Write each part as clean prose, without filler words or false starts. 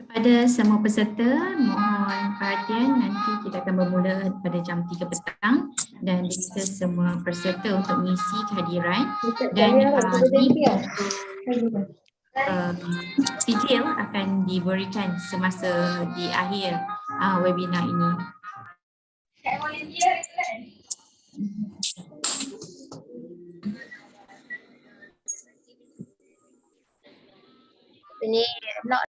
Kepada semua peserta, mohon perhatian, nanti kita akan bermula pada jam 3 petang dan kita semua peserta untuk mengisi kehadiran dan sijil akan diberikan semasa di akhir webinar ini. Ini nak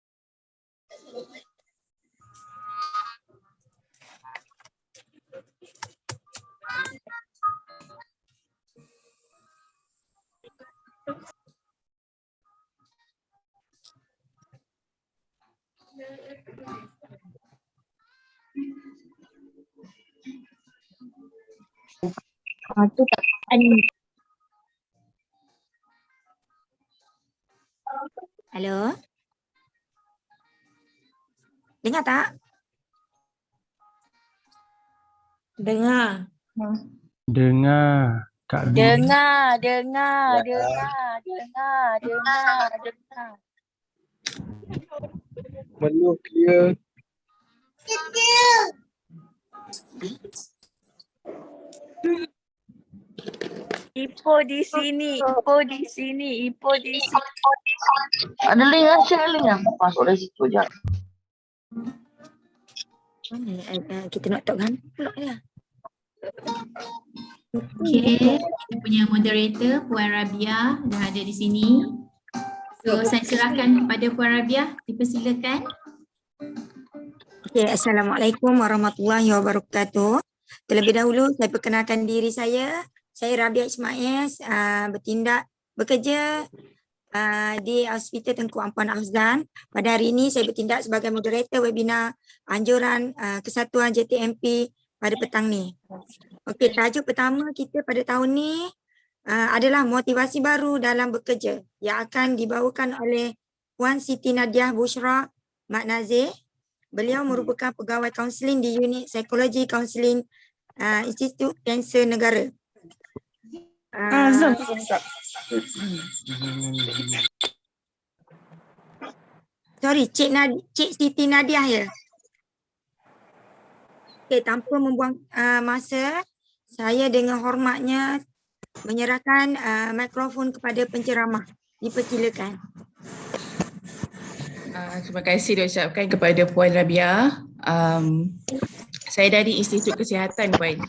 tu tak Halo? Dengar tak? Dengar. Dengar. Kak Bi. dengar. Belum clear. Ipo di sini. Ada link lah, share link lah. Masuk dari situ je. Mana kita nak tak kan? Pulak lah. Okey, kita punya moderator Puan Rabia dah ada di sini. So saya serahkan kepada Puan Rabia, dipersilakan. Okay, Assalamualaikum warahmatullahi wabarakatuh. Terlebih dahulu saya perkenalkan diri saya. Saya Rabia Ismail, bekerja di Hospital Tengku Ampuan Afzan. Pada hari ini saya bertindak sebagai moderator webinar anjuran Kesatuan JTMP pada petang ni. Okey, tajuk pertama kita pada tahun ni adalah motivasi baru dalam bekerja yang akan dibawakan oleh Puan Siti Nadiah Bushra Mak Nazir. Beliau merupakan pegawai kaunseling di unit psikologi kaunseling Institut Kanser Negara. Sorry, Cik Siti Nadiah ya. Okay, tanpa membuang masa, saya dengan hormatnya menyerahkan mikrofon kepada penceramah. Dipersilakan. Terima kasih diucapkan kepada Puan Rabia. Saya dari Institut Kesihatan, Puan.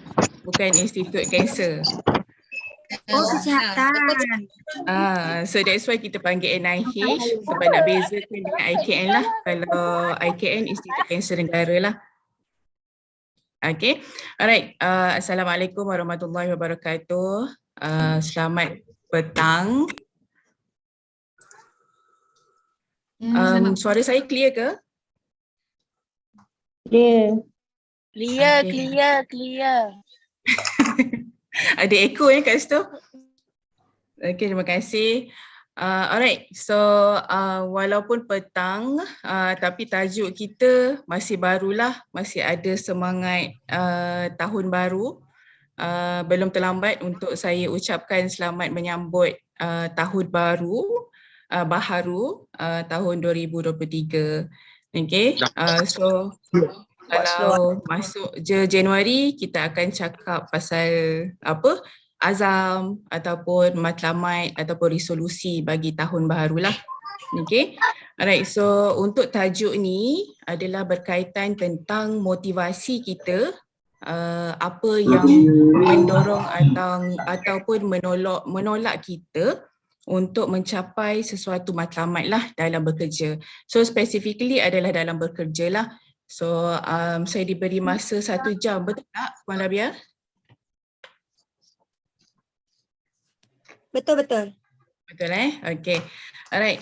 Bukan Institut Kanser. Oh, kesihatan. So that's why kita panggil NIH sebab nak bezakan dengan IKN lah. Kalau IKN Institut Kanser Negara lah. Okay, alright. Assalamualaikum warahmatullahi wabarakatuh. Selamat petang. Suara saya clear ke? Clear. Ada echo kat situ. Okay, terima kasih. Alright, so walaupun petang tapi tajuk kita masih barulah, masih ada semangat tahun baru. Belum terlambat untuk saya ucapkan selamat menyambut tahun baru, baharu tahun 2023. Okay, so kalau masuk je Januari kita akan cakap pasal apa? Azam ataupun matlamat ataupun resolusi bagi tahun baru lah. Okay. Alright, so untuk tajuk ni adalah berkaitan tentang motivasi kita, apa yang mendorong ataupun menolak kita untuk mencapai sesuatu matlamat lah dalam bekerja. So specifically adalah dalam bekerja lah. So saya diberi masa 1 jam, betul tak Puan Rabia? Betul. Betul Okay. Alright.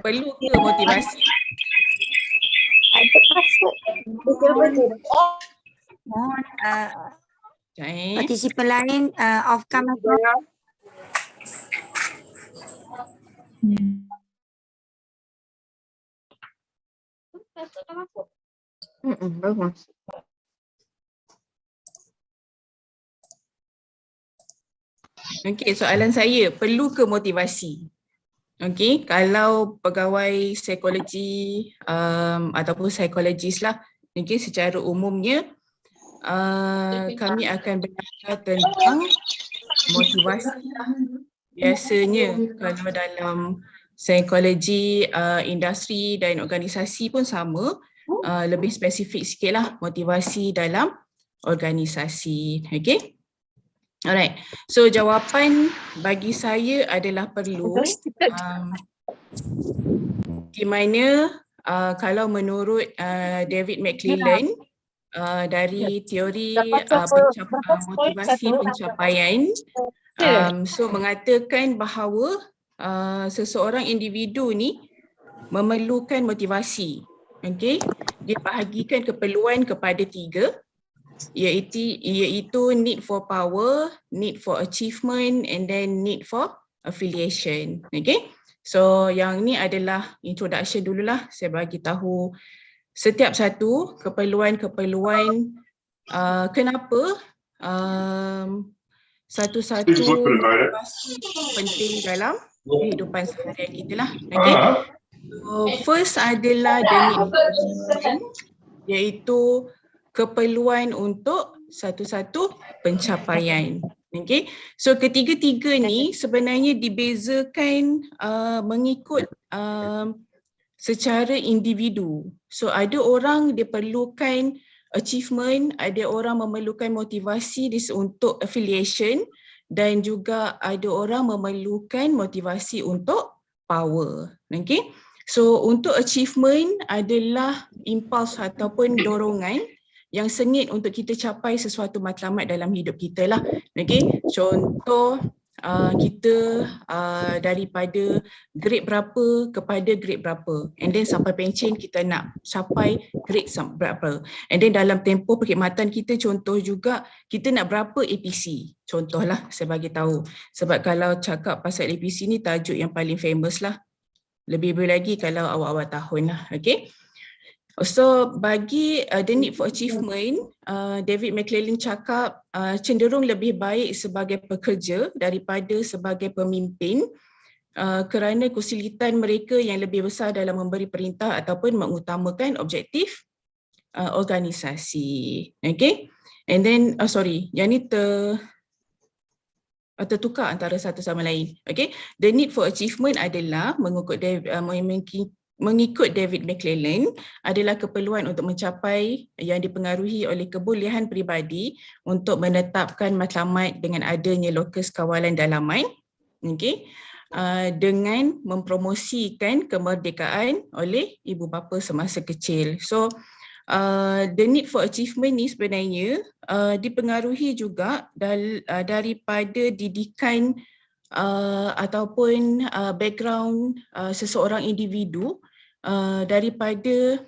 Perlu ke motivasi? Mohon partisipan lain off kamera. Bagus. Okey, soalan saya, perlu ke motivasi? Okey, kalau pegawai psikologi ataupun psikologis lah, okey, secara umumnya kami akan belajar tentang motivasi. Biasanya kalau dalam psikologi, industri dan organisasi pun sama, lebih spesifik sikit lah motivasi dalam organisasi. Okay? Alright, so jawapan bagi saya adalah perlu, di mana kalau menurut David McClelland, dari teori motivasi pencapaian, so mengatakan bahawa seseorang individu ni memerlukan motivasi. Okay? Dia bahagikan keperluan kepada 3, iaitu need for power, need for achievement and then need for affiliation. Okay? So yang ni adalah introduction dululah, saya bagi tahu setiap satu keperluan-keperluan kenapa satu-satu motivasi penting dalam kehidupan seharian kita lah. Okay? So first adalah the need, iaitu keperluan untuk satu-satu pencapaian. Okay? So ketiga-tiga ni sebenarnya dibezakan mengikut secara individu. So ada orang dia perlukan achievement, ada orang memerlukan motivasi untuk affiliation dan juga ada orang memerlukan motivasi untuk power. Okay? So untuk achievement adalah impuls ataupun dorongan yang sengit untuk kita capai sesuatu matlamat dalam hidup kita lah. Okay? Contoh kita daripada grade berapa kepada grade berapa, and then sampai pencen kita nak capai grade berapa, and then dalam tempoh perkhidmatan kita, contoh juga kita nak berapa APC, contohlah saya bagi tahu, sebab kalau cakap pasal APC ni tajuk yang paling famous lah, lebih-lebih lagi kalau awal-awal tahun lah. Okay? So bagi the need for achievement, David McClelland cakap cenderung lebih baik sebagai pekerja daripada sebagai pemimpin kerana kesulitan mereka yang lebih besar dalam memberi perintah ataupun mengutamakan objektif organisasi. Okay? And then, yang ni tertukar antara satu sama lain. Okay? The need for achievement adalah mengikut David McClelland adalah keperluan untuk mencapai yang dipengaruhi oleh kebolehan peribadi untuk menetapkan matlamat dengan adanya lokus kawalan dalaman, okay, dengan mempromosikan kemerdekaan oleh ibu bapa semasa kecil. So the need for achievement ni sebenarnya dipengaruhi juga daripada didikan ataupun background seseorang individu daripada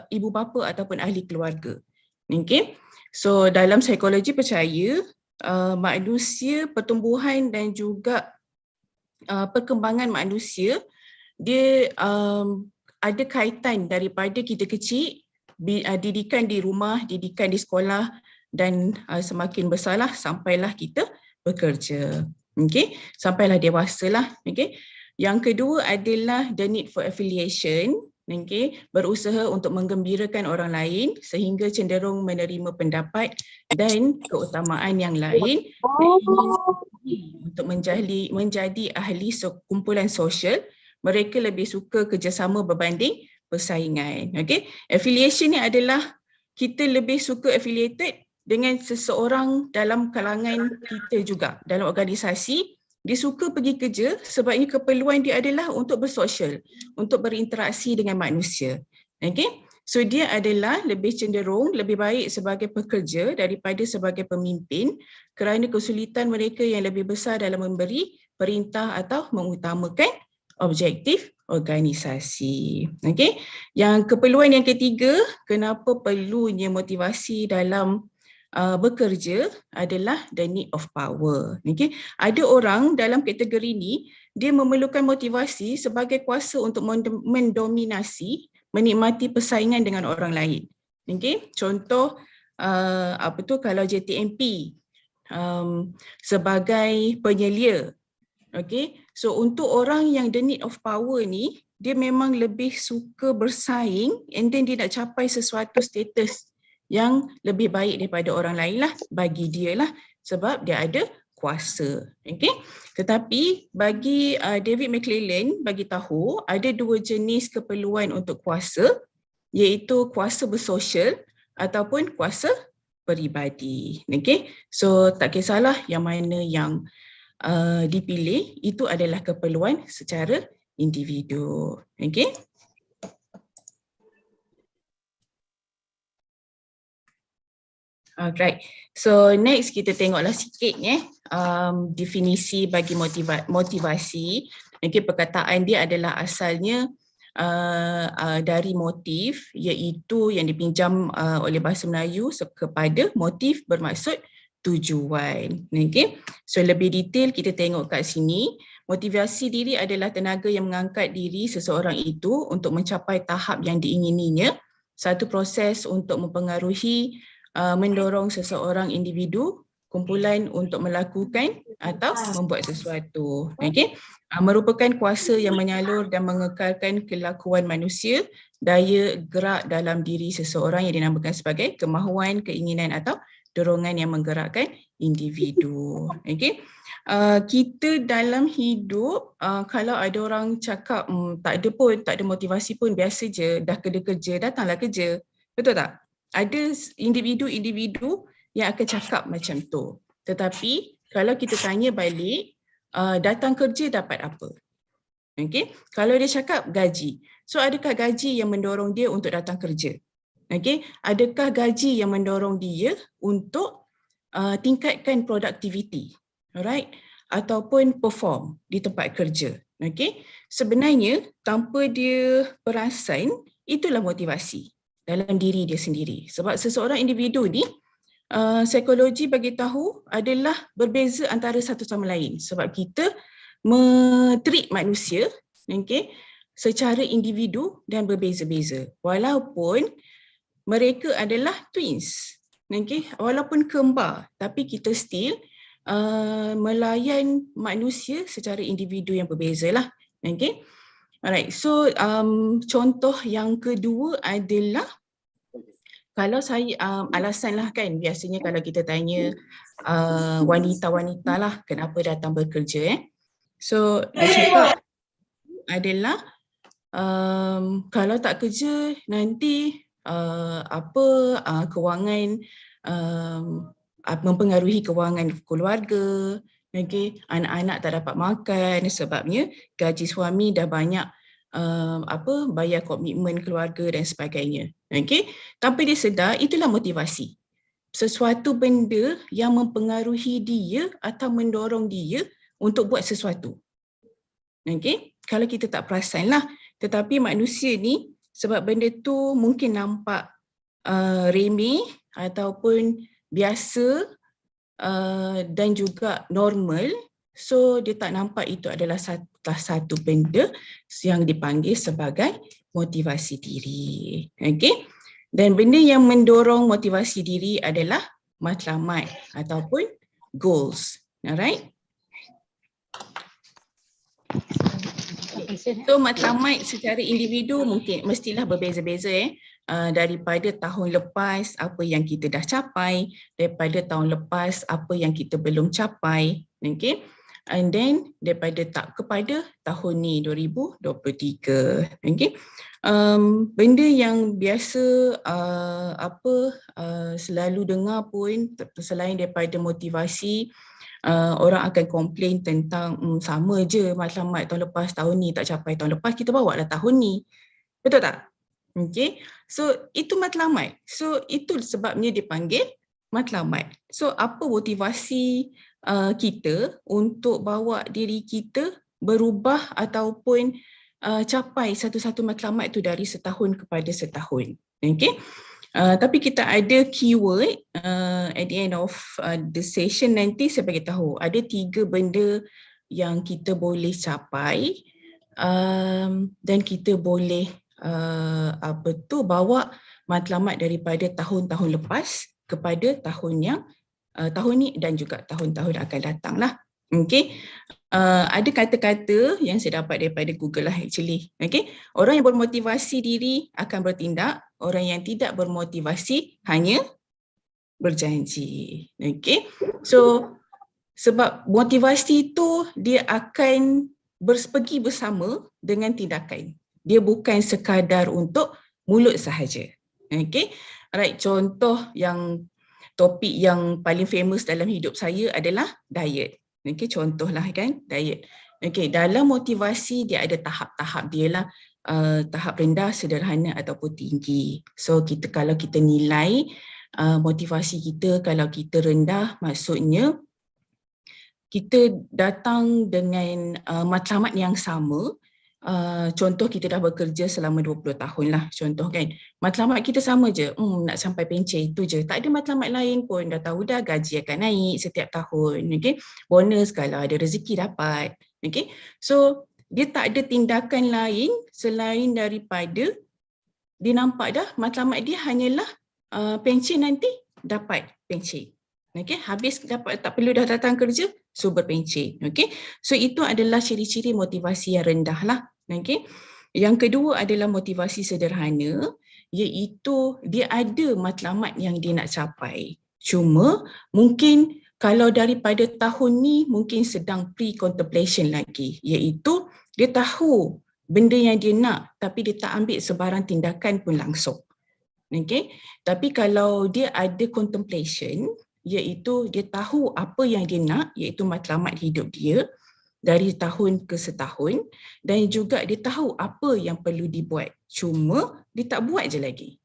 ibu bapa ataupun ahli keluarga. Okay? So dalam psikologi percaya manusia, pertumbuhan dan juga perkembangan manusia dia ada kaitan daripada kita kecil, didikan di rumah, didikan di sekolah dan semakin besarlah sampailah kita bekerja. Okay, sampailah dewasa lah. Okay. Yang kedua adalah the need for affiliation. Okay, berusaha untuk menggembirakan orang lain sehingga cenderung menerima pendapat dan keutamaan yang lain untuk menjadi ahli kumpulan sosial. Mereka lebih suka kerjasama berbanding persaingan. Okay, affiliation ni adalah kita lebih suka affiliated dengan seseorang dalam kalangan kita juga, dalam organisasi. Dia suka pergi kerja sebabnya keperluan dia adalah untuk bersosial, untuk berinteraksi dengan manusia. Okay? So dia adalah lebih cenderung, lebih baik sebagai pekerja daripada sebagai pemimpin kerana kesulitan mereka yang lebih besar dalam memberi perintah atau mengutamakan objektif organisasi. Okay? Yang keperluan yang ketiga, kenapa perlunya motivasi dalam bekerja adalah the need of power. Okay? Ada orang dalam kategori ni, dia memerlukan motivasi sebagai kuasa untuk mendominasi, menikmati persaingan dengan orang lain. Okay, contoh kalau JTMP sebagai penyelia. Okay, so untuk orang yang the need of power ni, dia memang lebih suka bersaing and then dia nak capai sesuatu status yang lebih baik daripada orang lain lah bagi dia lah, sebab dia ada kuasa. Okay, tetapi bagi David McClelland bagi tahu ada dua jenis keperluan untuk kuasa, iaitu kuasa bersosial ataupun kuasa peribadi. Okay, so tak kisahlah yang mana yang dipilih, itu adalah keperluan secara individu. Okay. Alright, so next kita tengoklah sikit definisi bagi motivasi. Okay, perkataan dia adalah asalnya dari motif, iaitu yang dipinjam oleh bahasa Melayu kepada motif bermaksud tujuan. Okay, so lebih detail kita tengok kat sini. Motivasi diri adalah tenaga yang mengangkat diri seseorang itu untuk mencapai tahap yang diingininya. Satu proses untuk mempengaruhi, mendorong seseorang individu, kumpulan untuk melakukan atau membuat sesuatu. Okay, merupakan kuasa yang menyalur dan mengekalkan kelakuan manusia, daya gerak dalam diri seseorang yang dinamakan sebagai kemahuan, keinginan atau dorongan yang menggerakkan individu. Okay. Kita dalam hidup, kalau ada orang cakap tak ada motivasi pun, biasa je, dah kena kerja, datanglah kerja. Betul tak? Ada individu-individu yang akan cakap macam tu. Tetapi kalau kita tanya balik, datang kerja dapat apa? Okay. Kalau dia cakap gaji, so adakah gaji yang mendorong dia untuk datang kerja? Okay, adakah gaji yang mendorong dia untuk tingkatkan produktiviti, alright, ataupun perform di tempat kerja? Okay, sebenarnya tanpa dia perasan, itulah motivasi dalam diri dia sendiri. Sebab seseorang individu ni, psikologi bagi tahu adalah berbeza antara satu sama lain. Sebab kita treat manusia, okay, secara individu dan berbeza-beza. Walaupun mereka adalah twins, okay? Walaupun kembar, tapi kita still melayan manusia secara individu yang berbeza lah. Okay? Alright, so contoh yang kedua adalah, kalau saya alasan lah kan, biasanya kalau kita tanya wanita-wanita lah kenapa datang bekerja, so dia cakap adalah kalau tak kerja nanti kewangan, mempengaruhi kewangan keluarga, okay? Anak-anak tak dapat makan sebabnya gaji suami dah banyak bayar komitmen keluarga dan sebagainya. Okay? Tanpa dia sedar, itulah motivasi. Sesuatu benda yang mempengaruhi dia atau mendorong dia untuk buat sesuatu. Okay? Kalau kita tak perasan lah, tetapi manusia ni, sebab benda tu mungkin nampak remeh ataupun biasa dan juga normal, so dia tak nampak itu adalah satu benda yang dipanggil sebagai motivasi diri. Okay? Dan benda yang mendorong motivasi diri adalah matlamat ataupun goals. Alright? So matlamat secara individu mungkin mestilah berbeza-beza daripada tahun lepas apa yang kita dah capai, daripada tahun lepas apa yang kita belum capai, okay? And then daripada kepada tahun ni 2023, okay? Benda yang biasa selalu dengar pun selain daripada motivasi, orang akan komplain tentang sama je matlamat tahun lepas, tahun ni tak capai, tahun lepas kita bawa lah tahun ni. Betul tak? Okay. So itu matlamat. So itu sebabnya dipanggil matlamat. So apa motivasi kita untuk bawa diri kita berubah ataupun capai satu-satu matlamat tu dari setahun kepada setahun. Okay. Tapi kita ada keyword at the end of the session nanti saya bagi tahu ada 3 benda yang kita boleh capai dan kita boleh bawa matlamat daripada tahun-tahun lepas kepada tahun ni dan juga tahun-tahun akan datang lah. Okay. Ada kata-kata yang saya dapat daripada Google lah actually. Okay. Orang yang bermotivasi diri akan bertindak, orang yang tidak bermotivasi hanya berjanji. Okay. So sebab motivasi itu dia akan pergi bersama dengan tindakan. Dia bukan sekadar untuk mulut sahaja. Okay. Alright, contoh yang topik yang paling famous dalam hidup saya adalah diet. Okay, contohlah kan, diet. Okay, dalam motivasi dia ada tahap-tahap dia lah. Tahap rendah, sederhana ataupun tinggi. So kalau kita nilai motivasi kita, kalau kita rendah maksudnya kita datang dengan matlamat yang sama. Contoh kita dah bekerja selama 20 tahun lah, contoh kan. Matlamat kita sama je, nak sampai pencen itu je. Tak ada matlamat lain pun, dah tahu dah gaji akan naik setiap tahun. Okay? Bonus kalau ada rezeki dapat. Okay? So dia tak ada tindakan lain selain daripada dia nampak dah matlamat dia hanyalah pencen nanti dapat pencen. Okay? Habis dapat, tak perlu dah datang kerja, so berpencen. Okay? So itu adalah ciri-ciri motivasi yang rendah lah. Okay? Yang kedua adalah motivasi sederhana, iaitu dia ada matlamat yang dia nak capai. Cuma mungkin kalau daripada tahun ni mungkin sedang pre-contemplation lagi, iaitu dia tahu benda yang dia nak tapi dia tak ambil sebarang tindakan pun langsung. Okay? Tapi kalau dia ada contemplation, iaitu dia tahu apa yang dia nak, iaitu matlamat hidup dia dari tahun ke setahun, dan juga dia tahu apa yang perlu dibuat. Cuma dia tak buat je lagi.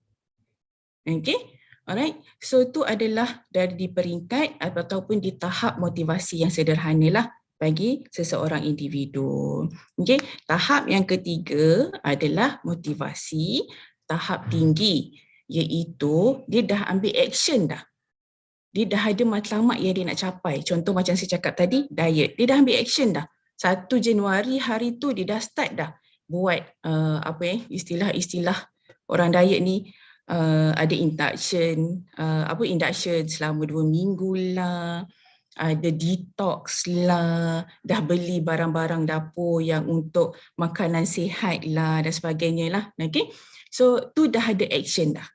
Okay? Alright. So itu adalah dari peringkat ataupun di tahap motivasi yang sederhana lah bagi seseorang individu. Okay? Tahap yang ketiga adalah motivasi tahap tinggi, iaitu dia dah ambil action dah. Dia dah ada matlamat yang dia nak capai. Contoh macam saya cakap tadi, diet. Dia dah ambil action dah. 1 Januari hari tu dia dah start dah buat istilah-istilah orang diet ni, ada induction selama 2 minggu lah, ada detox lah, dah beli barang-barang dapur yang untuk makanan sihat lah dan sebagainya lah. Okay? So tu dah ada action dah.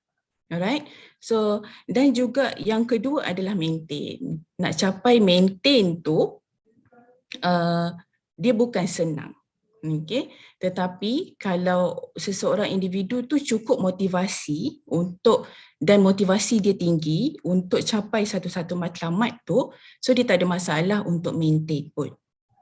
Alright. So dan juga yang kedua adalah maintain. Nak capai maintain tu dia bukan senang. Okay? Tetapi kalau seseorang individu tu cukup motivasi dan motivasi dia tinggi untuk capai satu-satu matlamat tu, so dia tak ada masalah untuk maintain pun.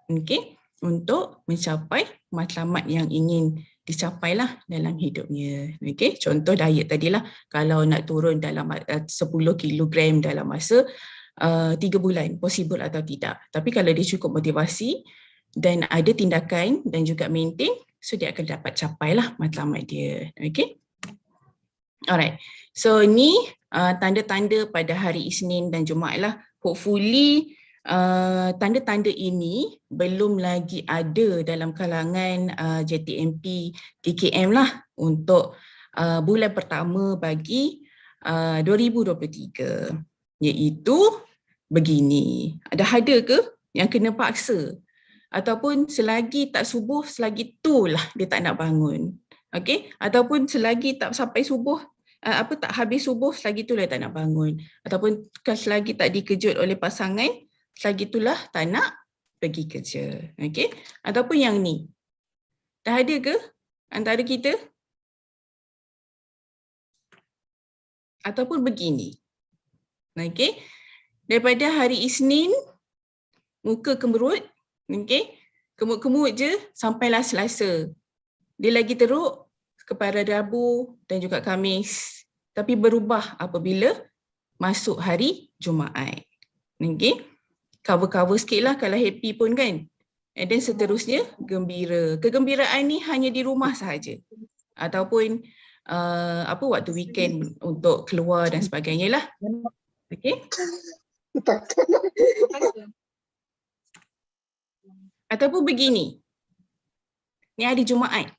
Okay? Untuk mencapai matlamat yang ingin dicapailah dalam hidupnya. Okay? Contoh diet tadilah, kalau nak turun dalam 10 kilogram dalam masa 3 bulan, possible atau tidak. Tapi kalau dia cukup motivasi dan ada tindakan dan juga maintain, so dia akan dapat capailah matlamat dia. Okay? Alright. So ni tanda-tanda pada hari Isnin dan Jumaat lah. Hopefully tanda-tanda ini belum lagi ada dalam kalangan JTMP KKM lah untuk bulan pertama bagi 2023, iaitu begini. Ada ke yang kena paksa ataupun selagi tak subuh, selagi itulah dia tak nak bangun. Okey, ataupun selagi tak sampai subuh, tak habis subuh, selagi itulah tak nak bangun, ataupun selagi tak dikejut oleh pasangan, selagi itulah tak nak pergi kerja. Okey? Ataupun yang ni. Dah ada ke antara kita? Ataupun begini. Okey? Daripada hari Isnin, muka kemerut, okey? Kemut-kemut je sampailah Selasa. Dia lagi teruk kepada Rabu dan juga Khamis. Tapi berubah apabila masuk hari Jumaat. Okey? Cover-cover sikit lah kalau happy pun kan. And then seterusnya gembira. Kegembiraan ni hanya di rumah sahaja. Ataupun waktu weekend untuk keluar dan sebagainya lah. Okey? Ataupun begini. Ni hari Jumaat.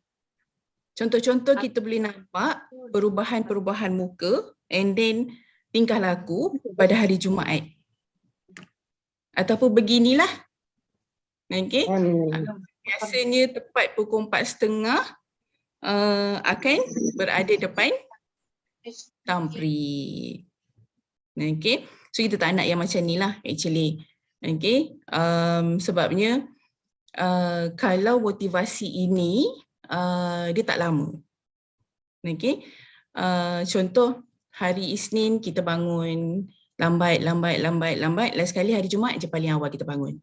Contoh-contoh kita boleh nampak perubahan-perubahan muka and then tingkah laku pada hari Jumaat. Ataupun beginilah. Okey. Biasanya tepat pukul 4.30 akan berada depan tamprik. Okey. So kita tak nak yang macam ni lah actually. Okey. Sebabnya kalau motivasi ini dia tak lama. Okey. Contoh hari Isnin kita bangun lambat. Last sekali hari Jumaat je paling awal kita bangun.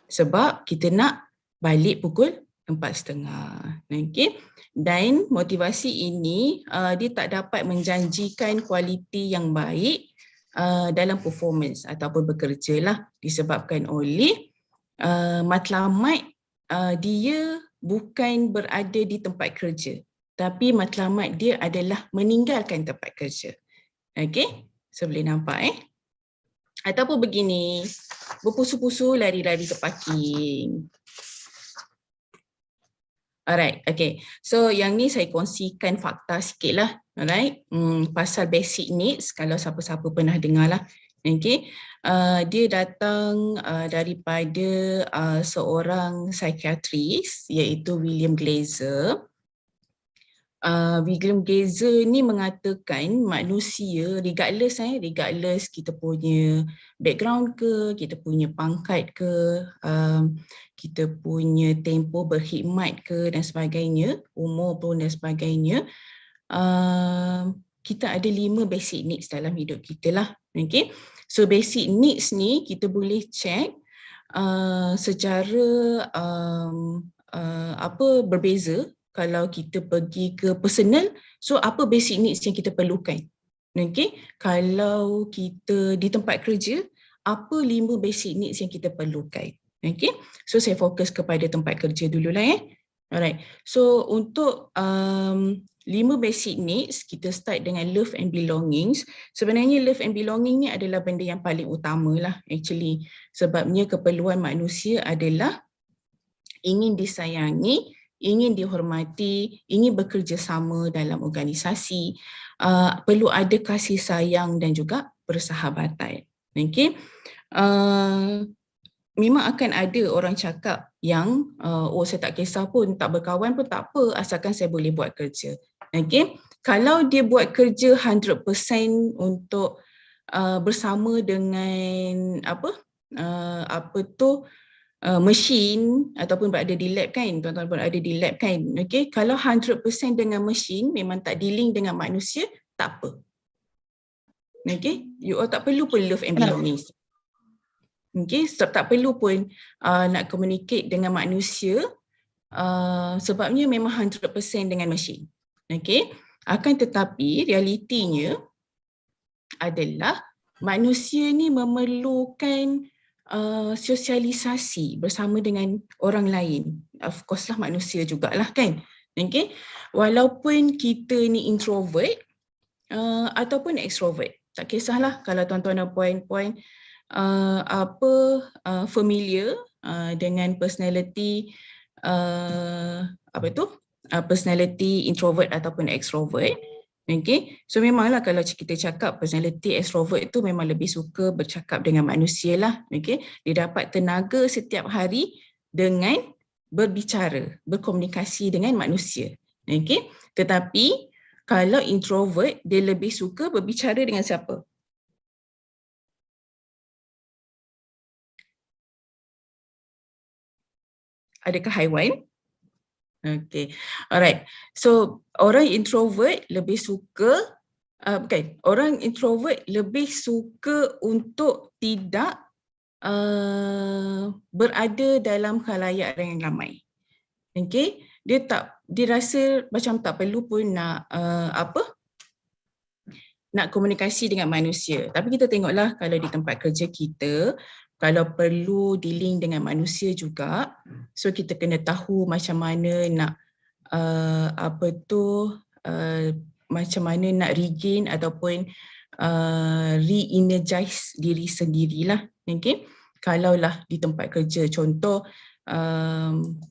Sebab kita nak balik pukul 4.30. Okey. Dan motivasi ini dia tak dapat menjanjikan kualiti yang baik dalam performance ataupun bekerja lah, disebabkan oleh matlamat dia bukan berada di tempat kerja, tapi matlamat dia adalah meninggalkan tempat kerja. Okey, so boleh nampak ataupun begini, berpusu-pusu lari-lari ke parking. Alright, okay. So yang ni saya kongsikan fakta sikit lah. Alright, pasal basic needs, kalau siapa-siapa pernah dengar lah. Okay, dia datang daripada seorang psikiatris iaitu William Glaser. William Glaser ni mengatakan manusia regardless kita punya background ke, kita punya pangkat ke, kita punya tempoh berkhidmat ke dan sebagainya, umur pun dan sebagainya, kita ada 5 basic needs dalam hidup kita lah. Okay? So basic needs ni kita boleh check secara berbeza. Kalau kita pergi ke personal, so apa basic needs yang kita perlukan? Okay? Kalau kita di tempat kerja, apa 5 basic needs yang kita perlukan? Okay? So saya fokus kepada tempat kerja dululah . Alright. So untuk 5 basic needs, kita start dengan love and belongings. Sebenarnya love and belonging ni adalah benda yang paling utama lah actually. Sebabnya keperluan manusia adalah ingin disayangi, ingin dihormati, ingin bekerjasama dalam organisasi, perlu ada kasih sayang dan juga persahabatan. Okay? Memang akan ada orang cakap yang saya tak kisah pun, tak berkawan pun tak apa, asalkan saya boleh buat kerja. Okay? Kalau dia buat kerja 100% untuk bersama dengan mesin ataupun berada di lab kan, tuan-tuan berada di lab kan. Okay? Kalau 100% dengan mesin, memang tak dealing dengan manusia, tak apa. Okay? You all tak perlu pun love and belonging. Okay? So, tak perlu pun nak communicate dengan manusia sebabnya memang 100% dengan mesin. Okay? Akan tetapi realitinya adalah manusia ni memerlukan sosialisasi bersama dengan orang lain. Of course lah manusia jugalah kan. Okay? Walaupun kita ni introvert ataupun extrovert. Tak kisahlah kalau tuan-tuan ada point-point familiar dengan personality personality introvert ataupun extrovert. Okay, so memanglah kalau kita cakap personality extrovert itu memang lebih suka bercakap dengan manusia lah. Okay, dia dapat tenaga setiap hari dengan berbicara, berkomunikasi dengan manusia. Okay, tetapi kalau introvert dia lebih suka berbicara dengan siapa? Adakah haiwan? Okay, alright. So orang introvert lebih suka, orang introvert lebih suka untuk tidak berada dalam khalayak yang ramai. Okay, dia rasa macam tak perlu pun nak nak komunikasi dengan manusia. Tapi kita tengoklah kalau di tempat kerja kita, kalau perlu dealing dengan manusia juga, so kita kena tahu macam mana nak macam mana nak regain ataupun re-energize diri sendirilah. Okay? Kalaulah di tempat kerja, contoh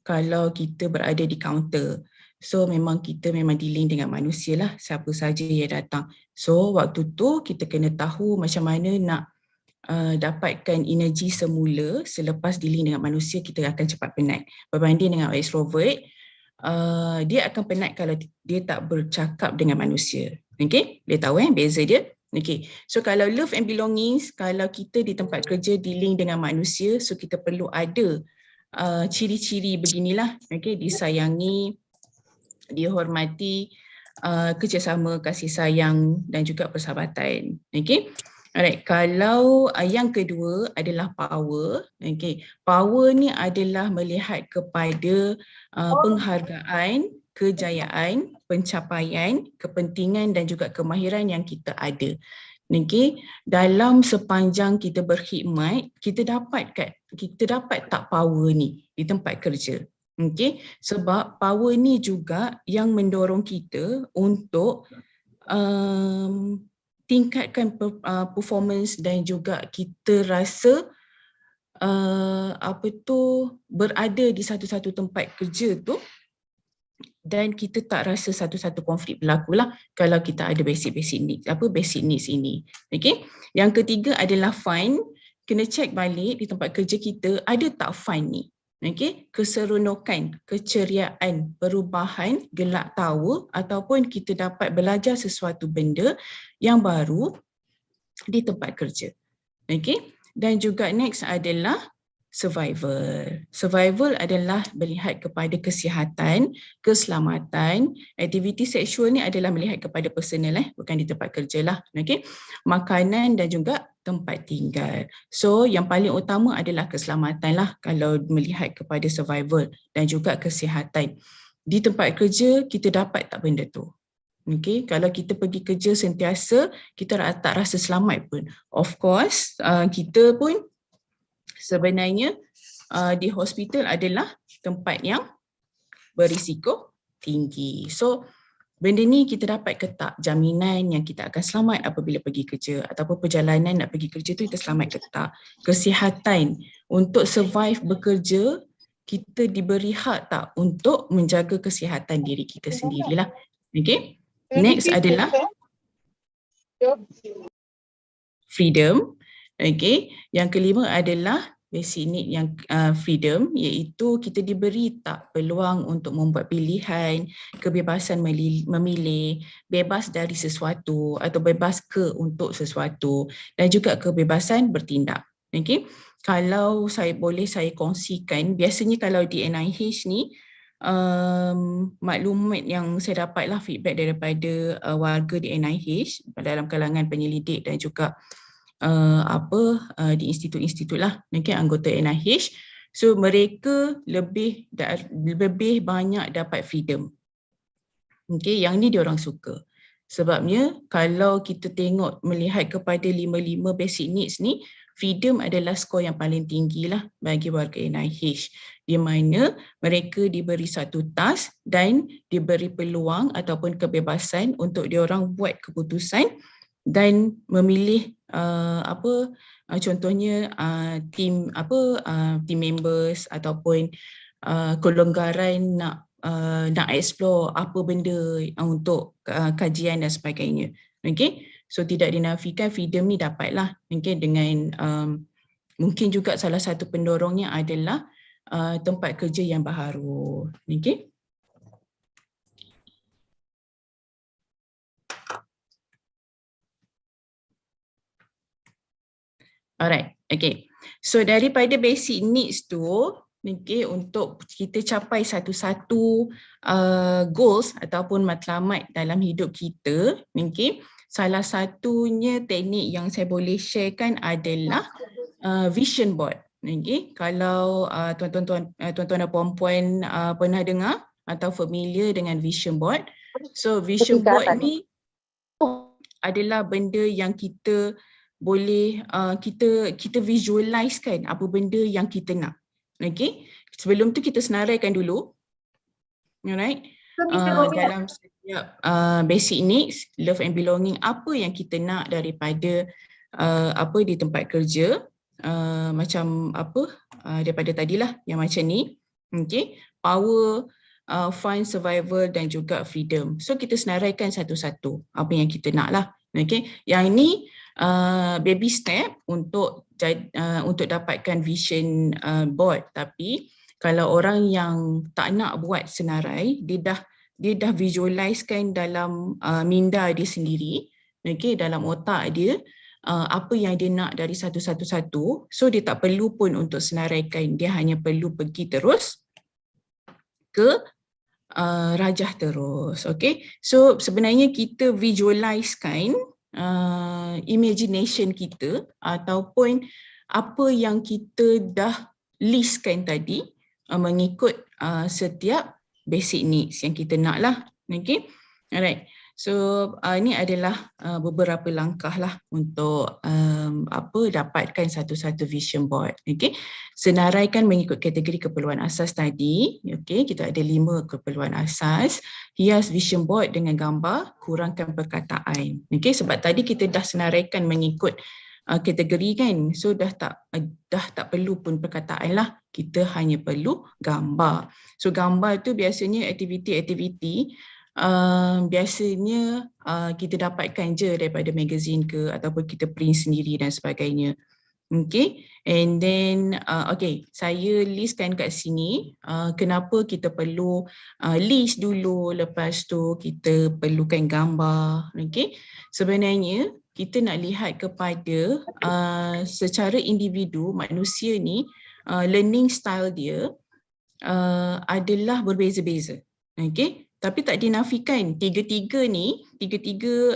kalau kita berada di kaunter, So memang kita memang dealing dengan manusia lah, siapa saja yang datang. So waktu tu kita kena tahu macam mana nak dapatkan energi semula. Selepas dealing dengan manusia, kita akan cepat penat. Berbanding dengan extrovert, dia akan penat kalau dia tak bercakap dengan manusia. Okay, dia tahu beza dia. Okay, so kalau love and belongings, kalau kita di tempat kerja dealing dengan manusia, so kita perlu ada ciri-ciri beginilah. Okay, disayangi, dihormati, kerjasama, kasih sayang dan juga persahabatan. Okay. Alright, kalau yang kedua adalah power. Okay. Power ni adalah melihat kepada penghargaan, kejayaan, pencapaian, kepentingan dan juga kemahiran yang kita ada. Okay. Dalam sepanjang kita berkhidmat, kita dapat tak power ni di tempat kerja. Okay, sebab power ni juga yang mendorong kita untuk tingkatkan performance dan juga kita rasa berada di satu-satu tempat kerja tu dan kita tak rasa satu-satu konflik berlaku lah kalau kita ada basic needs ini. Okay, yang ketiga adalah fun. Kena check balik di tempat kerja kita ada tak fun ni. Okay, keseronokan, keceriaan, perubahan, gelak tawa ataupun kita dapat belajar sesuatu benda yang baru di tempat kerja. Okay, dan juga next adalah survival. Survival adalah melihat kepada kesihatan, keselamatan. Aktiviti seksual ni adalah melihat kepada personal bukan di tempat kerja lah. Okay, makanan dan juga tempat tinggal. So yang paling utama adalah keselamatan lah kalau melihat kepada survival dan juga kesihatan. Di tempat kerja kita dapat tak benda tu? Okay, kalau kita pergi kerja sentiasa kita tak rasa selamat pun. Of course kita pun sebenarnya di hospital adalah tempat yang berisiko tinggi. So benda ni kita dapat ke tak jaminan yang kita akan selamat apabila pergi kerja ataupun perjalanan nak pergi kerja tu kita selamat ke tak. Kesihatan untuk survive bekerja, kita diberi hak tak untuk menjaga kesihatan diri kita sendirilah. Okay. Next adalah freedom. Okay. Yang kelima adalah basic need yang freedom, iaitu kita diberi tak peluang untuk membuat pilihan, kebebasan memilih, bebas dari sesuatu atau bebas untuk sesuatu dan juga kebebasan bertindak. Okay. Kalau saya kongsikan, biasanya kalau di NIH ni maklumat yang saya dapatlah feedback daripada warga di NIH dalam kalangan penyelidik dan juga di institut-institut lah, okay, anggota NIH. So mereka lebih banyak dapat freedom. Okay, yang ni diorang suka. Sebabnya kalau kita melihat kepada 5 basic needs ni, freedom adalah skor yang paling tinggi lah bagi warga NIH. Di mana mereka diberi satu task dan diberi peluang ataupun kebebasan untuk diorang buat keputusan dan memilih contohnya team members ataupun kelonggaran nak explore apa benda untuk kajian dan sebagainya. Okay, so tidak dinafikan freedom ni dapatlah. Okay, dengan mungkin juga salah satu pendorongnya adalah tempat kerja yang baharu. Okay. Alright, okay. So daripada basic needs tu, okay, untuk kita capai satu-satu goals ataupun matlamat dalam hidup kita, okay, salah satunya teknik yang saya boleh sharekan adalah vision board. Okay, kalau tuan-tuan dan puan-puan pernah dengar atau familiar dengan vision board, so vision board ni adalah benda yang kita boleh kita visualize kan apa benda yang kita nak. Okay, sebelum tu kita senaraikan dulu, alright, dalam setiap basic needs, love and belonging, apa yang kita nak daripada di tempat kerja, macam daripada tadilah yang macam ni. Okay, power, fun, survival dan juga freedom. So kita senaraikan satu-satu apa yang kita nak lah. Okay. Yang ini baby step untuk dapatkan vision board. Tapi kalau orang yang tak nak buat senarai, dia dah visualisekan dalam minda dia sendiri, okay, dalam otak dia, apa yang dia nak dari satu-satu. So dia tak perlu pun untuk senaraikan, dia hanya perlu pergi terus ke rajah terus. Okay. So sebenarnya kita visualisekan imagination kita ataupun apa yang kita dah listkan tadi mengikut setiap basic needs yang kita nak lah. Okay. Alright. So ini adalah beberapa langkah lah untuk dapatkan satu-satu vision board. Okay. Senaraikan mengikut kategori keperluan asas tadi. Okay. Kita ada 5 keperluan asas. Hias vision board dengan gambar, kurangkan perkataan. Okay. Sebab tadi kita dah senaraikan mengikut kategori kan. So dah tak perlu pun perkataan lah. Kita hanya perlu gambar. So gambar tu biasanya aktiviti-aktiviti biasanya kita dapatkan je daripada magazine ke ataupun kita print sendiri dan sebagainya. Okay, and then saya listkan kat sini kenapa kita perlu list dulu, lepas tu kita perlukan gambar. Okay, sebenarnya kita nak lihat kepada secara individu manusia ni, learning style dia adalah berbeza-beza. Okay. Tapi tak dinafikan tiga-tiga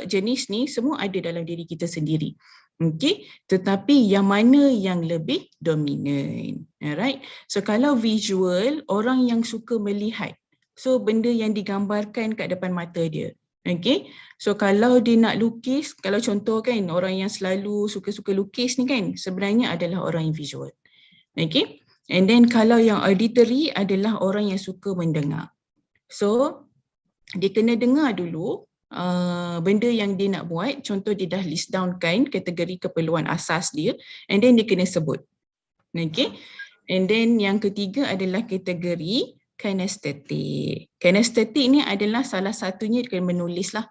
jenis ni semua ada dalam diri kita sendiri. Okay. Tetapi yang mana yang lebih dominan. Alright. So kalau visual, orang yang suka melihat. So benda yang digambarkan kat depan mata dia. Okay. So kalau dia nak lukis, kalau contoh kan orang yang selalu suka-suka lukis ni kan sebenarnya adalah orang yang visual. Okay. And then kalau yang auditory adalah orang yang suka mendengar. So dia kena dengar dulu benda yang dia nak buat. Contoh dia dah list down kan kategori keperluan asas dia, and then dia kena sebut. Okay. And then yang ketiga adalah kategori kinestetik. Kinestetik ni adalah salah satunya dia kena menulis lah.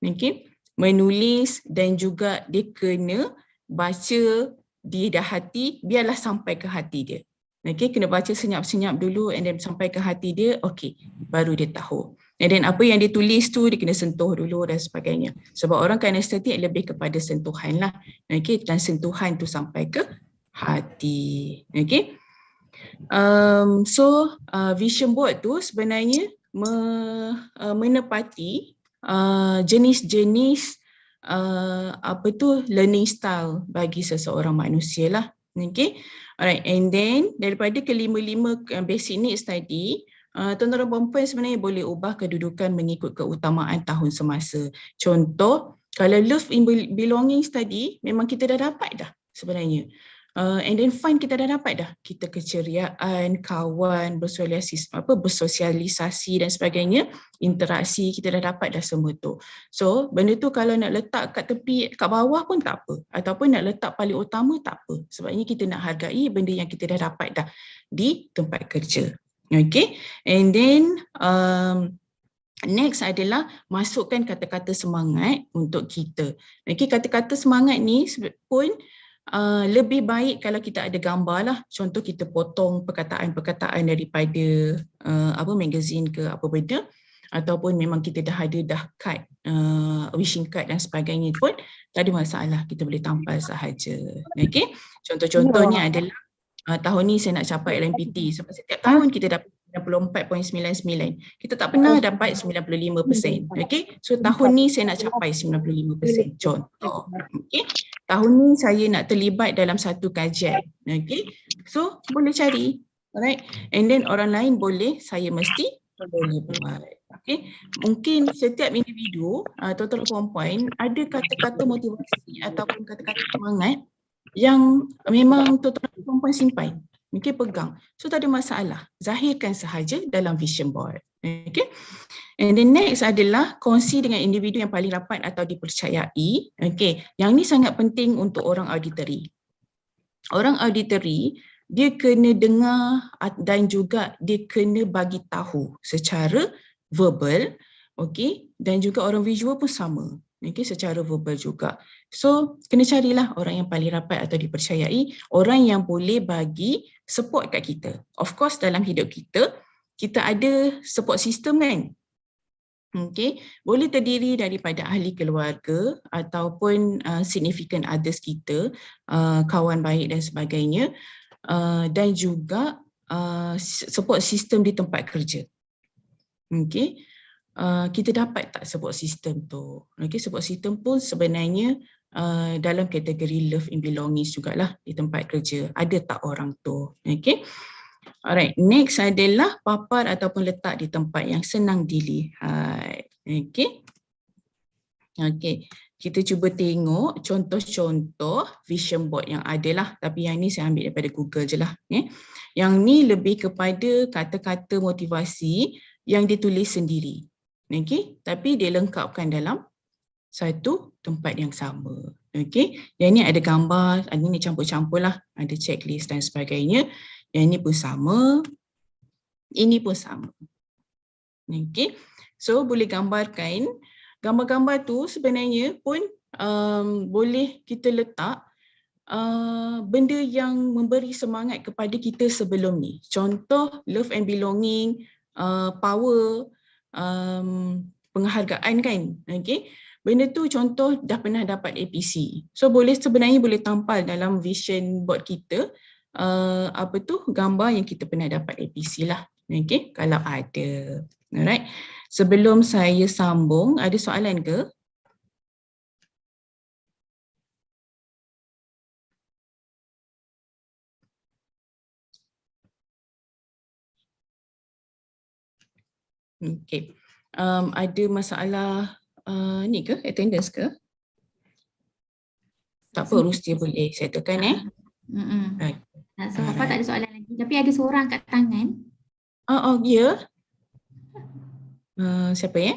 Okay. Menulis dan juga dia kena baca di dah hati, biarlah sampai ke hati dia. Okay, kena baca senyap-senyap dulu and then sampai ke hati dia, okay, baru dia tahu. And then apa yang dia tulis tu dia kena sentuh dulu dan sebagainya. Sebab orang kinestetik lebih kepada sentuhan lah. Okay, dan sentuhan tu sampai ke hati. Okay. Vision board tu sebenarnya menepati jenis-jenis learning style bagi seseorang manusia lah. Okay. Alright, and then daripada kelima-lima basic needs tadi, tuan-tuan dan puan-puan sebenarnya boleh ubah kedudukan mengikut keutamaan tahun semasa. Contoh, kalau love in belongings tadi, memang kita dah dapat dah sebenarnya. And then fun kita dah dapat dah. Kita keceriaan, kawan, bersosialisasi dan sebagainya, interaksi kita dah dapat dah semua tu. So benda tu kalau nak letak kat tepi, kat bawah pun tak apa. Ataupun nak letak paling utama tak apa. Sebabnya kita nak hargai benda yang kita dah dapat dah di tempat kerja. Okay. And then next adalah masukkan kata-kata semangat untuk kita. Okay, kata-kata semangat ni pun lebih baik kalau kita ada gambar lah. Contoh kita potong perkataan-perkataan daripada magazine ke apa benda, ataupun memang kita dah cut wishing card dan sebagainya pun tak ada masalah, kita boleh tampal sahaja. Okay, contoh-contohnya adalah tahun ni saya nak capai LMPT, sebab setiap tahun kita dapat 94.99. Kita tak pernah dapat 95%. Okay, so tahun ni saya nak capai 95%. Contoh. Okay, tahun ni saya nak terlibat dalam satu kajian. Okay, so boleh cari. Alright, and then orang lain boleh, saya mesti boleh buat. Okay, mungkin setiap individu, tuan-tuan dan puan-puan, ada kata-kata motivasi ataupun kata-kata semangat yang memang tuan-tuan dan puan-puan simpan. Okay, pegang. So tak ada masalah. Zahirkan sahaja dalam vision board. Okay. And then next adalah kongsi dengan individu yang paling rapat atau dipercayai. Okay. Yang ni sangat penting untuk orang auditory. Orang auditory dia kena dengar dan juga dia kena bagi tahu secara verbal, okey, dan juga orang visual pun sama, okey, secara verbal juga. So kena carilah orang yang paling rapat atau dipercayai, orang yang boleh bagi support kat kita. Of course dalam hidup kita ada support system kan. Okey, boleh terdiri daripada ahli keluarga ataupun significant others kita, kawan baik dan sebagainya, dan juga support system di tempat kerja. Okey, kita dapat tak support system tu? Okey, support system pun sebenarnya dalam kategori love and belongings jugalah di tempat kerja. Ada tak orang tu? Okey. Alright, next adalah papar ataupun letak di tempat yang senang dilihat. Okey. Okey, kita cuba tengok contoh-contoh vision board yang ada lah. Tapi yang ni saya ambil daripada Google je lah. Yang ni lebih kepada kata-kata motivasi yang ditulis sendiri. Okey, tapi dia lengkapkan dalam satu tempat yang sama. Okey, yang ni ada gambar, ini campur-campur lah. Ada checklist dan sebagainya. Yang ini pun sama, ini pun sama. Okay. So boleh gambarkan, gambar-gambar tu sebenarnya pun boleh kita letak benda yang memberi semangat kepada kita sebelum ni. Contoh love and belonging, power, penghargaan kan. Okay. Benda tu contoh dah pernah dapat APC. So sebenarnya boleh tampal dalam vision board kita, gambar yang kita pernah dapat APC lah. Okey, kalau ada. Alright. Sebelum saya sambung, ada soalan ke? Okey. Ada masalah ni ke? Attendance ke? Tak apa, Rustia boleh settlekan Right. So Wafa tak ada soalan lagi, tapi ada seorang kat tangan. Ya. Siapa ya?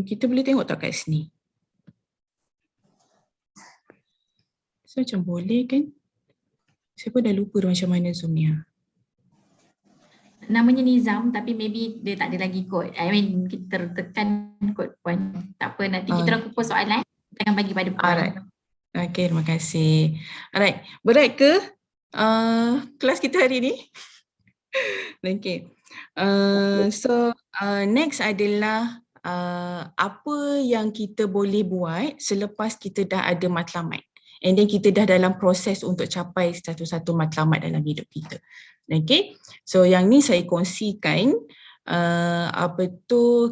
Kita boleh tengok tak kat sini? So macam boleh kan? Saya pun dah lupa macam mana Zoom ni. Namanya Nizam tapi maybe dia tak ada lagi kod. I mean kita tekan kod Puan. Tak apa, nanti kita orang kumpul soalan. Jangan bagi pada Puan. Alright. Okay, terima kasih. Alright. Berat ke kelas kita hari ni? Okay. Next adalah apa yang kita boleh buat selepas kita dah ada matlamat. And then kita dah dalam proses untuk capai satu-satu matlamat dalam hidup kita. Okay, so yang ni saya kongsikan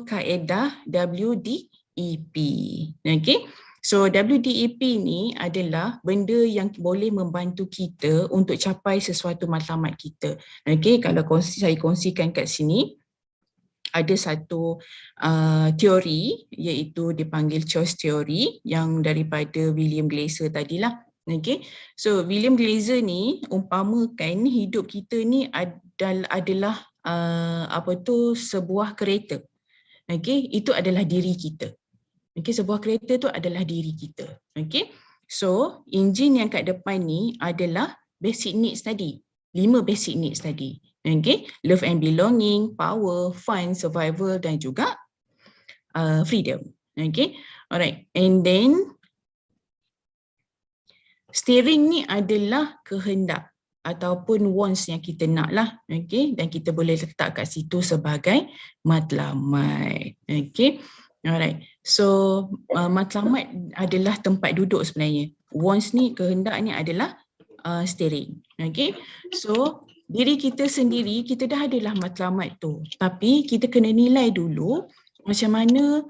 kaedah WDEP. Okay, so WDEP ni adalah benda yang boleh membantu kita untuk capai sesuatu matlamat kita. Okay, kalau saya kongsikan kat sini, ada satu teori iaitu dipanggil choice theory yang daripada William Glasser tadilah. Okay. So William Glasser ni umpamakan hidup kita ni adalah sebuah kereta. Okay, itu adalah diri kita. Okay, sebuah kereta tu adalah diri kita. Okay. So enjin yang kat depan ni adalah basic needs tadi. 5 basic needs tadi. Okay, love and belonging, power, fun, survival dan juga freedom. Okay, alright. And then steering ni adalah kehendak ataupun wants yang kita nak lah. Okay, dan kita boleh letak kat situ sebagai matlamat. Okay, alright. So matlamat adalah tempat duduk sebenarnya. Wants ni, kehendak ni adalah steering. Okay, so diri kita sendiri, kita dah adalah matlamat tu. Tapi kita kena nilai dulu macam mana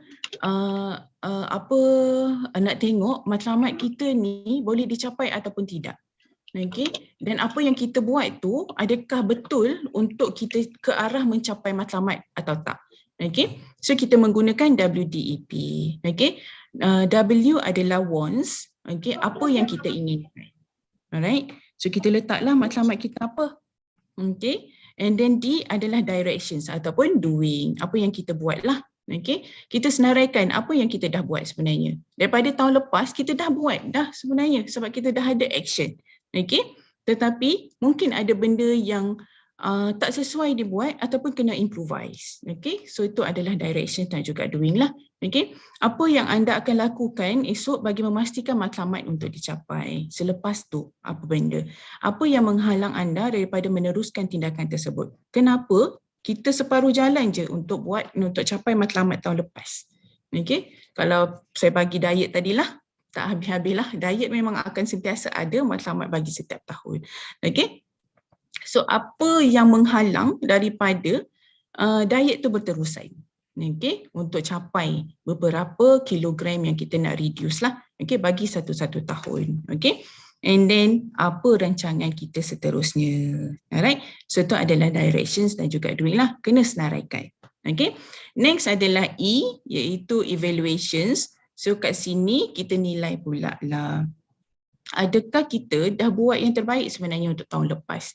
nak tengok matlamat kita ni boleh dicapai ataupun tidak. Okay? Dan apa yang kita buat tu, adakah betul untuk kita ke arah mencapai matlamat atau tak. Okay? So kita menggunakan WDEP. Okay? W adalah wants. Okay? Apa yang kita inginkan. Alright. So kita letaklah matlamat kita apa. Okay. And then D adalah directions ataupun doing. Apa yang kita buat lah. Okay. Kita senaraikan apa yang kita dah buat sebenarnya. Daripada tahun lepas kita dah buat dah sebenarnya sebab kita dah ada action. Okay. Tetapi mungkin ada benda yang tak sesuai dibuat ataupun kena improvise. Okay. So itu adalah direction dan juga doing lah. Okay. Apa yang anda akan lakukan esok bagi memastikan matlamat untuk dicapai. Selepas tu apa benda. Apa yang menghalang anda daripada meneruskan tindakan tersebut. Kenapa kita separuh jalan je untuk capai matlamat tahun lepas. Okay. Kalau saya bagi diet tadilah, tak habis-habis lah. Diet memang akan sentiasa ada matlamat bagi setiap tahun. Okay. So apa yang menghalang daripada diet tu berterusan, okay, untuk capai beberapa kilogram yang kita nak reduce lah, okay, bagi satu-satu tahun, okay. And then apa rancangan kita seterusnya, alright. So itu adalah directions dan juga doing lah, kena senaraikan, okay. Next adalah E, iaitu evaluations. So kat sini kita nilai pula lah, adakah kita dah buat yang terbaik sebenarnya untuk tahun lepas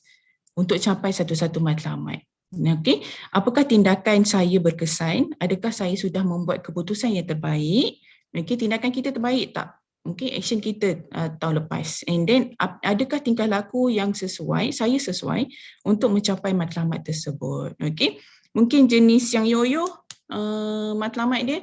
untuk capai satu-satu matlamat. Okay. Apakah tindakan saya berkesan? Adakah saya sudah membuat keputusan yang terbaik? Okay. Tindakan kita terbaik tak? Okay. Action kita tahun lepas. And then adakah tingkah laku yang sesuai, saya sesuai untuk mencapai matlamat tersebut? Okay. Mungkin jenis yang yoyo, matlamat dia,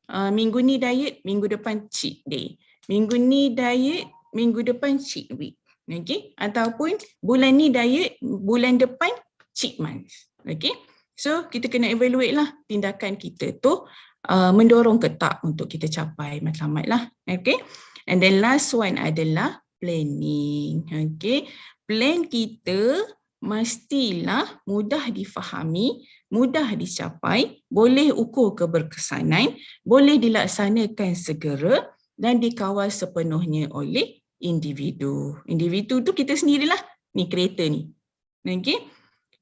minggu ni diet, minggu depan cheat day. Minggu ni diet, minggu depan cheat week. Okay. Ataupun bulan ni diet, bulan depan cheat month. Okay. So kita kena evaluate lah tindakan kita tu mendorong ke tak untuk kita capai matlamat lah. Okay. And then last one adalah planning. Okay. Plan kita mestilah mudah difahami, mudah dicapai, boleh ukur keberkesanan, boleh dilaksanakan segera dan dikawal sepenuhnya oleh individu. Individu tu kita sendirilah. Ni kereta ni. Okay.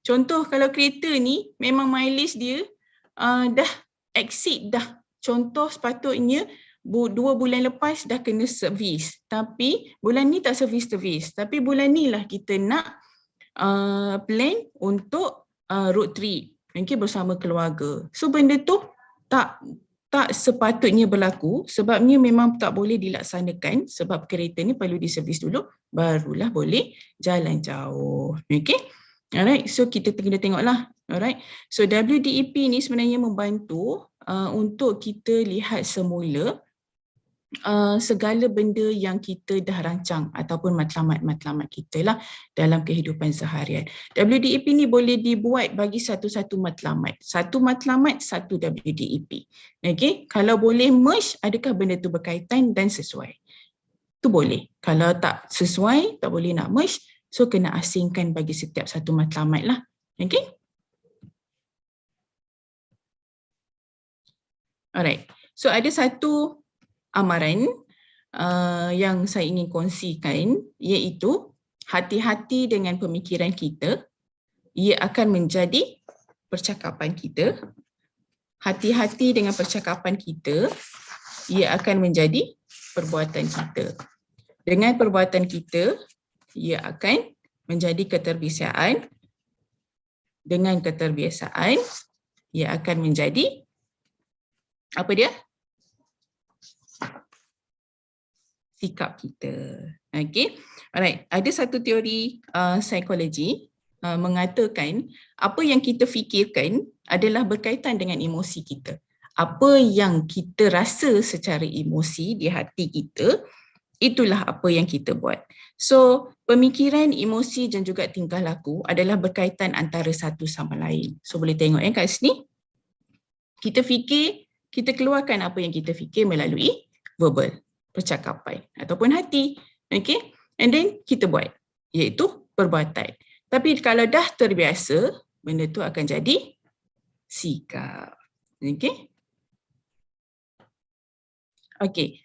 Contoh kalau kereta ni memang mileage dia dah exceed dah. Contoh sepatutnya 2 bulan lepas dah kena servis. Tapi bulan ni tak servis. Tapi bulan ni lah kita nak plan untuk road trip. Okay, bersama keluarga. So benda tu tak sepatutnya berlaku sebabnya memang tak boleh dilaksanakan sebab kereta ni perlu diservis dulu barulah boleh jalan jauh. Okay. Alright. So kita kena tengoklah. Alright. So WDEP ni sebenarnya membantu untuk kita lihat semula segala benda yang kita dah rancang ataupun matlamat-matlamat kita lah dalam kehidupan seharian. WDEP ni boleh dibuat bagi satu-satu matlamat. Satu matlamat, satu WDEP. Okay. Kalau boleh merge, adakah benda tu berkaitan dan sesuai? Tu boleh. Kalau tak sesuai, tak boleh nak merge, so kena asingkan bagi setiap satu matlamat lah. Okay. Alright. So ada satu amaran yang saya ingin kongsikan, iaitu hati-hati dengan pemikiran kita, ia akan menjadi percakapan kita. Hati-hati dengan percakapan kita, ia akan menjadi perbuatan kita. Dengan perbuatan kita, ia akan menjadi keterbiasaan. Dengan keterbiasaan, ia akan menjadi apa dia? Sikap kita. Okay. Alright. Ada satu teori psikologi mengatakan apa yang kita fikirkan adalah berkaitan dengan emosi kita. Apa yang kita rasa secara emosi di hati kita, itulah apa yang kita buat. So, pemikiran, emosi dan juga tingkah laku adalah berkaitan antara satu sama lain. So, boleh tengok kat sini. Kita fikir, kita keluarkan apa yang kita fikir melalui verbal, percakapan ataupun hati. Okay? And then kita buat, iaitu perbuatan. Tapi kalau dah terbiasa, benda tu akan jadi sikap. Okay? Okay.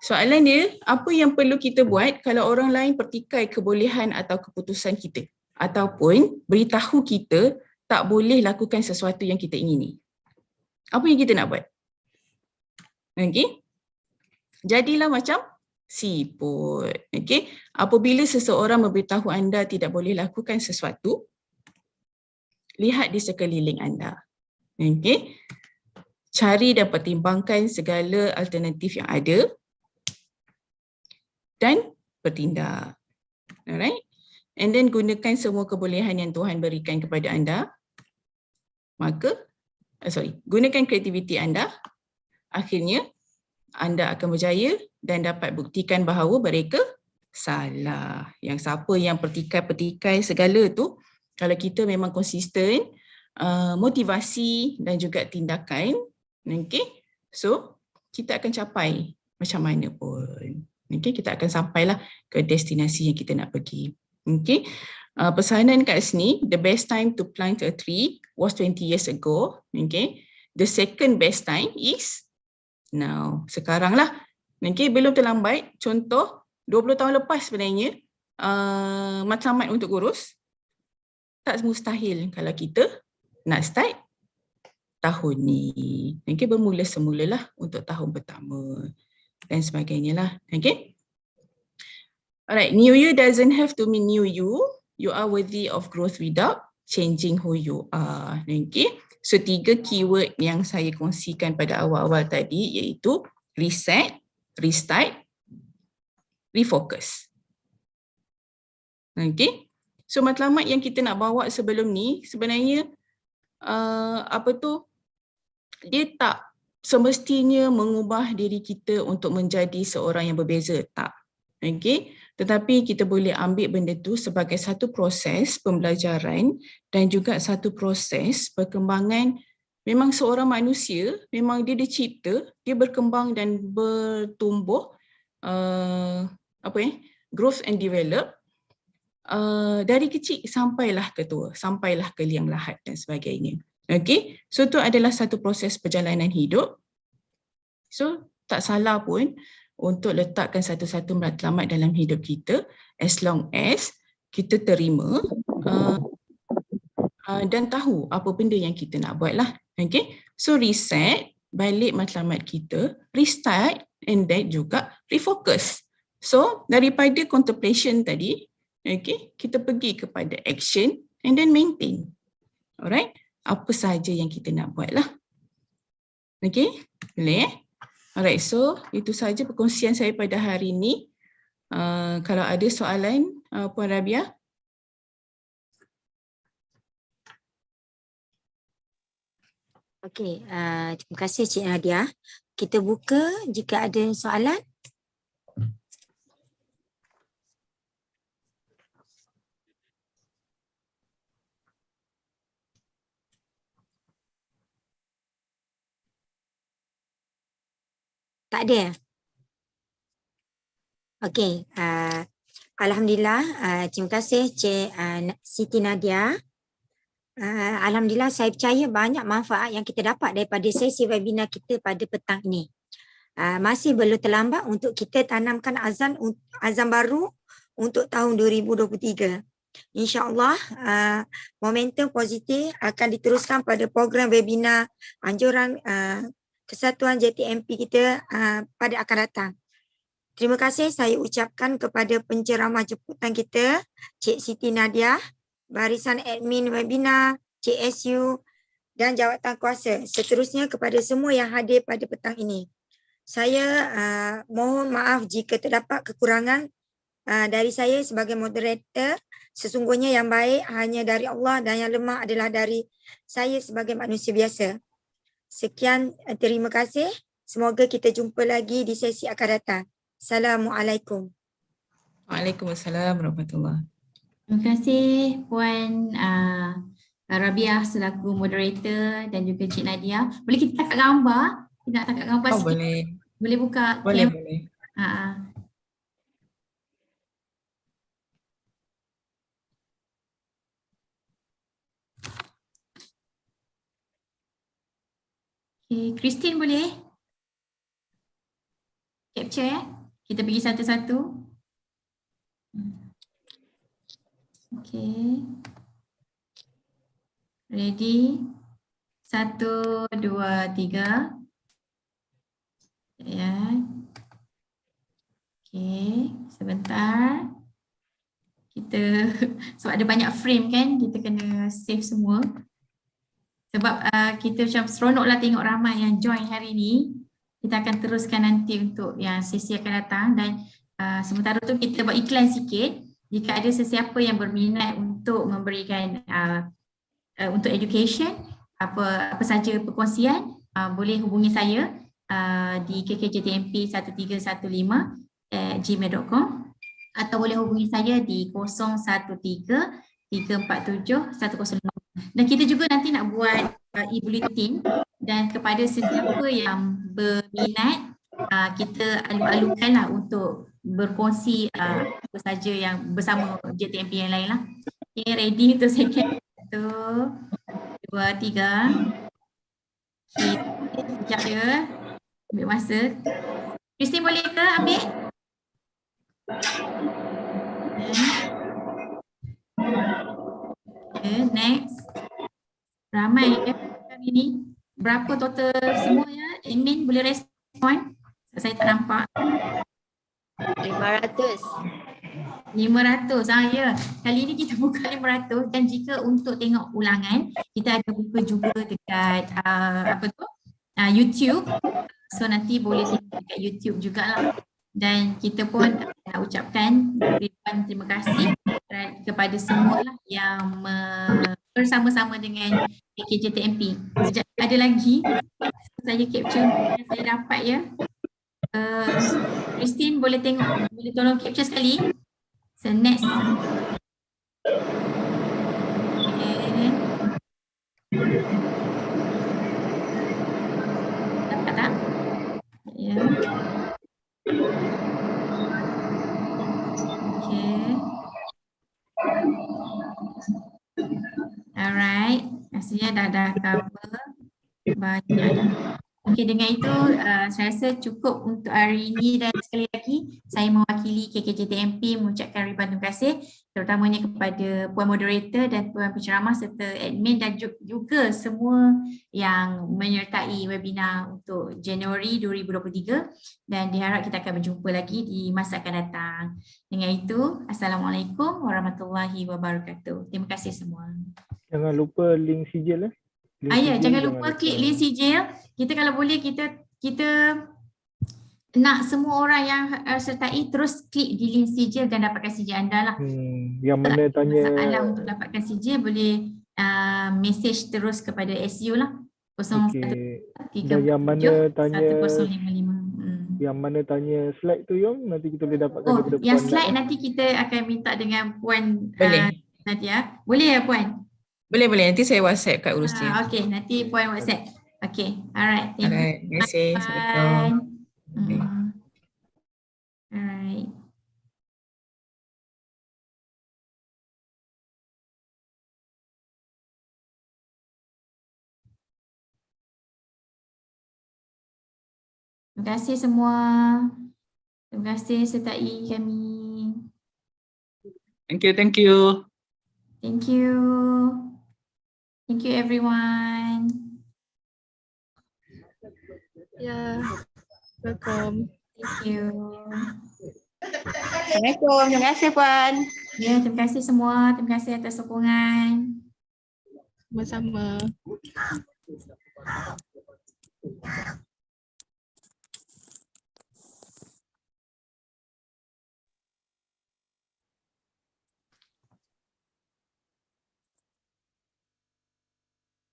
Soalan dia, apa yang perlu kita buat kalau orang lain pertikai kebolehan atau keputusan kita? Ataupun beritahu kita tak boleh lakukan sesuatu yang kita ingini. Apa yang kita nak buat? Okay. Jadilah macam siput. Okey, apabila seseorang memberitahu anda tidak boleh lakukan sesuatu, lihat di sekeliling anda. Okey, cari dan pertimbangkan segala alternatif yang ada dan bertindak. Alright? And then gunakan semua kebolehan yang Tuhan berikan kepada anda. Gunakan kreativiti anda. Akhirnya anda akan berjaya dan dapat buktikan bahawa mereka salah. Yang siapa yang petikai-petikai segala tu, kalau kita memang konsisten, motivasi dan juga tindakan, okay, so kita akan capai macam mana pun. Okay, kita akan sampailah ke destinasi yang kita nak pergi. Okay. Pesanan kat sini, the best time to plant a tree was 20 years ago. Okay. The second best time is now. Sekarang lah. Okay, belum terlambat. Contoh, 20 tahun lepas sebenarnya, matlamat untuk kurus, tak mustahil kalau kita nak start tahun ni. Okay, bermula semulalah untuk tahun pertama dan sebagainya lah. Okay. Alright, new year doesn't have to mean new you. You are worthy of growth without changing who you are. Okay. So 3 keyword yang saya kongsikan pada awal-awal tadi iaitu reset, restart, refocus. Okay. So matlamat yang kita nak bawa sebelum ni sebenarnya dia tak semestinya mengubah diri kita untuk menjadi seorang yang berbeza, tak. Okay. Tetapi kita boleh ambil benda tu sebagai satu proses pembelajaran dan juga satu proses perkembangan. Memang seorang manusia, memang dia dicipta, dia berkembang dan bertumbuh, growth and develop dari kecil sampailah ke tua, sampailah ke liang lahat dan sebagainya. Okay, so tu adalah satu proses perjalanan hidup. So tak salah pun untuk letakkan satu-satu matlamat dalam hidup kita as long as kita terima dan tahu apa benda yang kita nak buat lah. Okay, so reset, balik matlamat kita, restart and then juga refocus. So daripada contemplation tadi, okay, kita pergi kepada action and then maintain. Alright, apa sahaja yang kita nak buat lah. Okay, boleh Alright, so itu sahaja perkongsian saya pada hari ini. Kalau ada soalan, Puan Rabia. Okey, terima kasih Cik Nadia. Kita buka jika ada soalan. Tak ada. Okey, alhamdulillah, terima kasih Cik Siti Nadia. Alhamdulillah, saya percaya banyak manfaat yang kita dapat daripada sesi webinar kita pada petang ini. Masih belum terlambat untuk kita tanamkan azam baru untuk tahun 2023. InsyaAllah momentum positif akan diteruskan pada program webinar anjuran Kesatuan JTMP kita pada akan datang. Terima kasih saya ucapkan kepada penceramah jemputan kita, Cik Siti Nadia, barisan admin webinar, Cik SU dan jawatan kuasa. Seterusnya kepada semua yang hadir pada petang ini. Saya mohon maaf jika terdapat kekurangan dari saya sebagai moderator. Sesungguhnya yang baik hanya dari Allah dan yang lemah adalah dari saya sebagai manusia biasa. Sekian, terima kasih. Semoga kita jumpa lagi di sesi akan datang. Assalamualaikum. Waalaikumsalam warahmatullahi. Terima kasih Puan Rabiah selaku moderator dan juga Cik Nadia. Boleh kita takat gambar? Kita nak takat gambar sikit? Boleh. Boleh buka? Boleh, camera? boleh. Okay, Christine boleh? Capture Kita pergi satu-satu. Okay. Ready? 1, 2, 3. Ya. Okay. Sebentar. Sebab ada banyak frame kan, kita kena save semua. Sebab kita macam seronok lah tengok ramai yang join hari ni. Kita akan teruskan nanti untuk yang sesi akan datang dan sementara tu kita buat iklan sikit. Jika ada sesiapa yang berminat untuk memberikan untuk education, apa saja perkongsian, boleh hubungi saya di kkjtmp1315@gmail.com atau boleh hubungi saya di 013-347-105. Dan kita juga nanti nak buat e-bulletin dan kepada sesiapa yang berminat kita alu-alukan lah untuk berkongsi apa saja yang bersama JTMP yang lain lah. Okay, ready untuk second. 1, 2, 3. Okay, sekejap ya. Ambil masa. Christine boleh ke ambil? Okay, next. Ramai ya kali ni. Berapa total semua ya? Admin boleh respon? Saya tak nampak. 500. 500, ya. Kali ni kita buka 500 dan jika untuk tengok ulangan, kita ada buka juga dekat YouTube. So nanti boleh tengok dekat YouTube jugalah. Dan kita pun nak ucapkan terima kasih kepada semua lah yang bersama-sama dengan KKJTMP. Sekejap ada lagi saya capture yang saya dapat ya. Christine boleh tengok, boleh tolong capture sekali. So next. Okay. Dapat tak? Ya. Okay. Alright. Rasanya dah cover banyak dah. Okey, dengan itu saya rasa cukup untuk hari ini dan sekali lagi saya mewakili KKJTMP mengucapkan ribuan terima kasih terutamanya kepada Puan Moderator dan Puan Penceramah serta admin dan juga semua yang menyertai webinar untuk Januari 2023 dan diharap kita akan berjumpa lagi di masa akan datang. Dengan itu, Assalamualaikum warahmatullahi wabarakatuh. Terima kasih semua. Jangan lupa link sijil eh. Jangan lupa klik link sijil. Kita kalau boleh kita nak semua orang yang sertai terus klik di link sijil dan dapatkan sijil anda lah. Yang mana tanya masalah untuk dapatkan sijil boleh message terus kepada SU lah. 0137 dan yang mana tanya 1055. Yang mana tanya slide tu Yong, nanti kita boleh dapatkan daripada yang Puan slide nanti kita akan minta dengan Puan Nadia. Boleh ya Puan? Boleh, nanti saya WhatsApp Kak Urus dia. Okey, nanti Puan WhatsApp. Okey, alright. Terima kasih. Assalamualaikum. Alright. Terima kasih semua. Terima kasih sertai kami. Thank you. Thank you. Thank you everyone. Ya, welcome. Thank you. Assalamualaikum. Terima kasih Puan. Ya, terima kasih semua. Terima kasih atas sokongan. Sama-sama.